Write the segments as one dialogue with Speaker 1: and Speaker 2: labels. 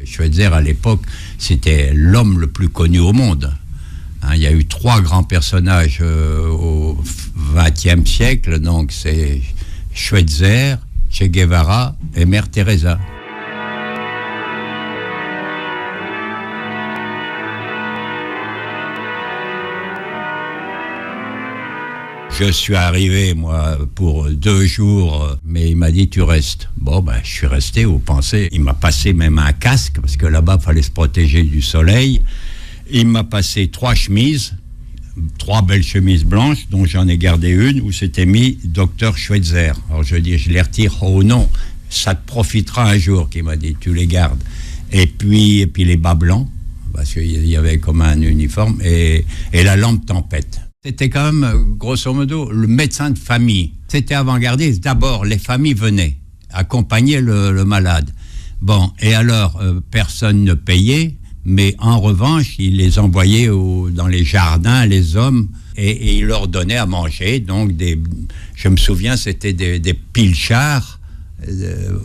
Speaker 1: Schweitzer, à l'époque, c'était l'homme le plus connu au monde. Hein, il y a eu 3 grands personnages au XXe siècle, donc c'est Schweitzer, Che Guevara et Mère Teresa. Je suis arrivé, moi, pour 2 jours, mais il m'a dit, tu restes. Bon, ben, je suis resté, vous pensez. Il m'a passé même un casque, parce que là-bas, il fallait se protéger du soleil. Il m'a passé 3 chemises, 3 belles chemises blanches, dont j'en ai gardé une, où c'était mis Dr Schweitzer. Alors, je dis, je les retire. Oh non, ça te profitera un jour, qu'il m'a dit, tu les gardes. Et puis les bas blancs, parce qu'il y avait comme un uniforme, et la lampe tempête. C'était quand même, grosso modo, le médecin de famille. C'était avant-gardiste. D'abord, les familles venaient accompagner le malade. Bon, et alors, personne ne payait, mais en revanche, il les envoyait dans les jardins, les hommes, et il leur donnait à manger. Donc, je me souviens, c'était des pilchards,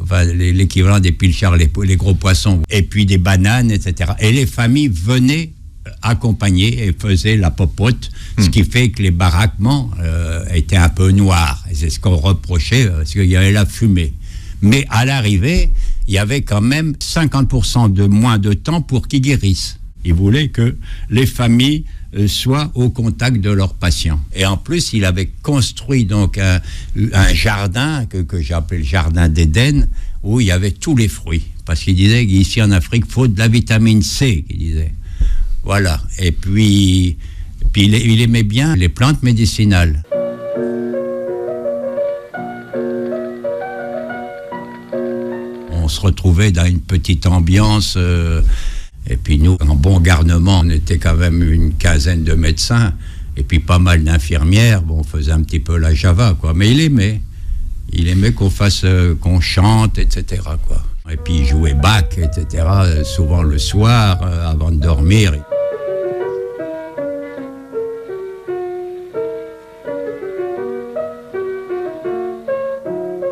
Speaker 1: enfin, l'équivalent des pilchards, les gros poissons, et puis des bananes, etc. Et les familles venaient accompagner et faisaient la popote, ce qui fait que les baraquements étaient un peu noirs. Et c'est ce qu'on reprochait, parce qu'il y avait la fumée. Mais à l'arrivée, il y avait quand même 50% de moins de temps pour qu'ils guérissent. Ils voulaient que les familles soient au contact de leurs patients. Et en plus, il avait construit donc un jardin que j'ai appelé le jardin d'Éden, où il y avait tous les fruits. Parce qu'il disait qu'ici en Afrique, il faut de la vitamine C, il disait. Voilà. Et puis il aimait bien les plantes médicinales. On se retrouvait dans une petite ambiance. Et puis nous, en bon garnement, on était quand même une quinzaine de médecins. Et puis pas mal d'infirmières. Bon, on faisait un petit peu la java, quoi. Mais il aimait. Il aimait qu'on chante, etc., quoi. Et puis il jouait Bach, etc., souvent le soir, avant de dormir.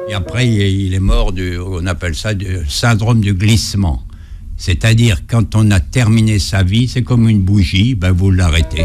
Speaker 1: Et après, il est mort on appelle ça du syndrome du glissement. C'est-à-dire, quand on a terminé sa vie, c'est comme une bougie, ben vous l'arrêtez.